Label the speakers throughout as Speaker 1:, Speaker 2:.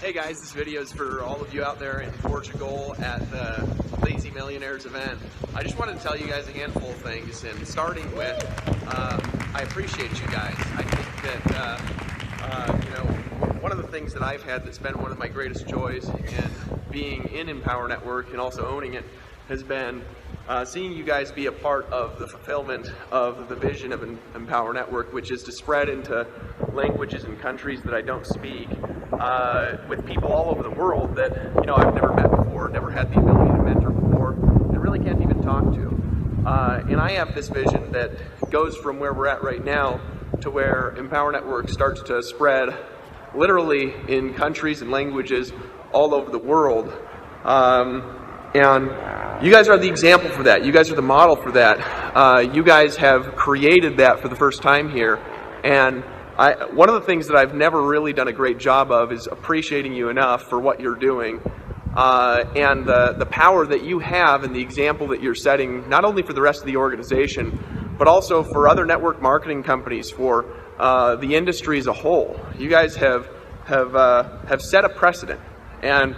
Speaker 1: Hey guys, this video is for all of you out there in Portugal at the Lazy Millionaires event. I just wanted to tell you guys a handful of things, and starting with, I appreciate you guys. I think that, one of the things that I've had that's been one of my greatest joys in being in Empower Network and also owning it has been seeing you guys be a part of the fulfillment of the vision of Empower Network, which is to spread into languages and countries that I don't speak, with people all over the world that I've never met before, never had the ability to mentor before, and really can't even talk to. And I have this vision that goes from where we're at right now to where Empower Network starts to spread literally in countries and languages all over the world. And you guys are the example for that. You guys are the model for that. You guys have created that for the first time here. And one of the things that I've never really done a great job of is appreciating you enough for what you're doing and the power that you have and the example that you're setting, not only for the rest of the organization, but also for other network marketing companies, for the industry as a whole. You guys have set a precedent. And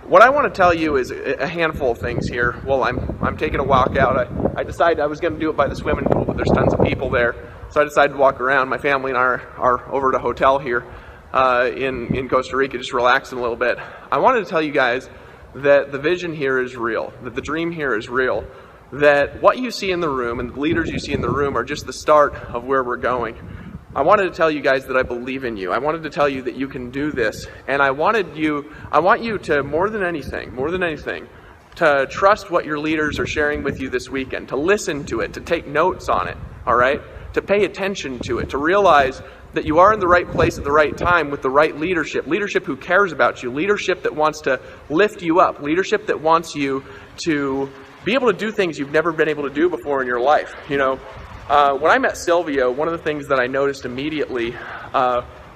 Speaker 1: what I want to tell you is a handful of things here. Well, I'm taking a walk out. I decided I was going to do it by the swimming pool, but there's tons of people there. So I decided to walk around. My family and I are over at a hotel here in Costa Rica, just relaxing a little bit. I wanted to tell you guys that the vision here is real, that the dream here is real, that what you see in the room and the leaders you see in the room are just the start of where we're going. I wanted to tell you guys that I believe in you. I wanted to tell you that you can do this. And I want you to, more than anything, to trust what your leaders are sharing with you this weekend, to listen to it, to take notes on it, all right? To pay attention to it, to realize that you are in the right place at the right time with the right leadership who cares about you, leadership that wants to lift you up, leadership that wants you to be able to do things you've never been able to do before in your life. When I met Silvio, one of the things that I noticed immediately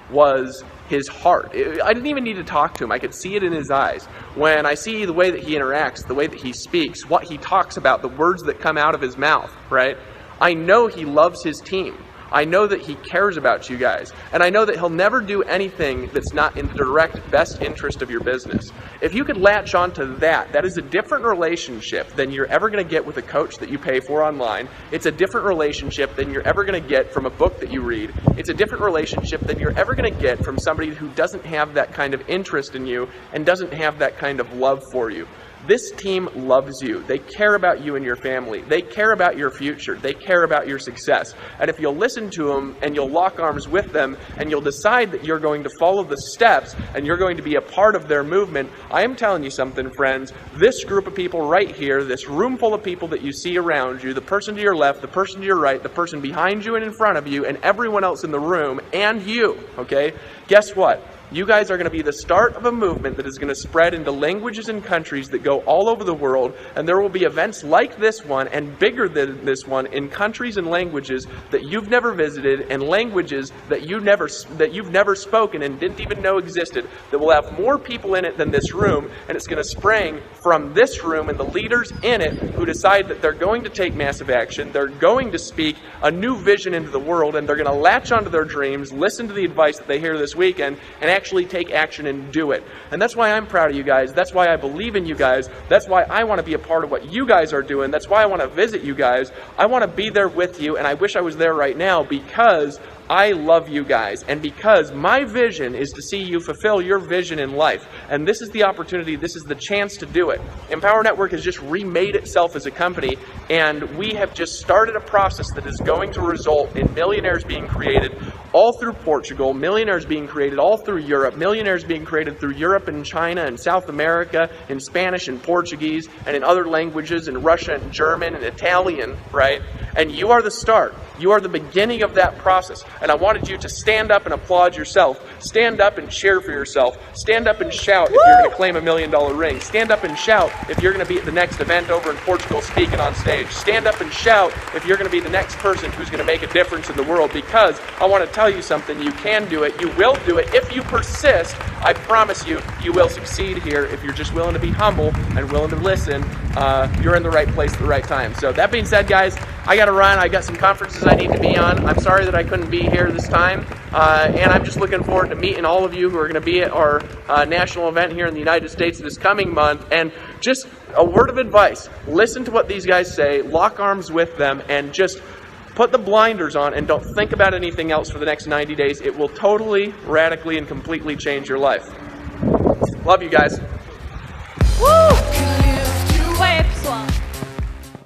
Speaker 1: was his heart. I didn't even need to talk to him. I could see it in his eyes. When I see the way that he interacts, the way that he speaks, what he talks about, the words that come out of his mouth, right? I know he loves his team. I know that he cares about you guys. And I know that he'll never do anything that's not in the direct best interest of your business. If you could latch onto that is a different relationship than you're ever going to get with a coach that you pay for online. It's a different relationship than you're ever going to get from a book that you read. It's a different relationship than you're ever going to get from somebody who doesn't have that kind of interest in you and doesn't have that kind of love for you. This team loves you. They care about you and your family. They care about your future. They care about your success. And if you'll listen to them and you'll lock arms with them and you'll decide that you're going to follow the steps and you're going to be a part of their movement, I am telling you something, friends. This group of people right here, this room full of people that you see around you, the person to your left, the person to your right, the person behind you and in front of you, and everyone else in the room, and you, okay? Guess what? You guys are going to be the start of a movement that is going to spread into languages and countries that go all over the world, and there will be events like this one and bigger than this one in countries and languages that you've never visited and languages that you've never spoken and didn't even know existed, that will have more people in it than this room, and it's going to spring from this room and the leaders in it who decide that they're going to take massive action, they're going to speak a new vision into the world, and they're going to latch onto their dreams, listen to the advice that they hear this weekend, and actually take action and do it. And that's why I'm proud of you guys. That's why I believe in you guys. That's why I want to be a part of what you guys are doing. That's why I want to visit you guys. I want to be there with you, and I wish I was there right now because I love you guys, and because my vision is to see you fulfill your vision in life. And this is the opportunity, this is the chance to do it. Empower Network has just remade itself as a company, and we have just started a process that is going to result in millionaires being created all through Portugal, millionaires being created all through Europe, millionaires being created through Europe and China and South America, in Spanish and Portuguese, and in other languages, in Russia and German and Italian, right? And you are the start. You are the beginning of that process. And I wanted you to stand up and applaud yourself. Stand up and cheer for yourself. Stand up and shout if you're going to claim $1 million ring. Stand up and shout if you're going to be at the next event over in Portugal speaking on stage. Stand up and shout if you're going to be the next person who's going to make a difference in the world, because I want to tell you something. You can do it. You will do it. If you persist, I promise you, you will succeed here. If you're just willing to be humble and willing to listen, you're in the right place at the right time. So that being said, guys, I got to run. I got some conferences I need to be on. I'm sorry that I couldn't be here this time.
Speaker 2: and I'm just looking forward to meeting all of you who are going to be at our national event here in the United States this coming month. And just a word of advice, listen to what these guys say, lock arms with them, and just put the blinders on and don't think about anything else for the next 90 days. It will totally, radically, and completely change your life. Love you guys. Woo!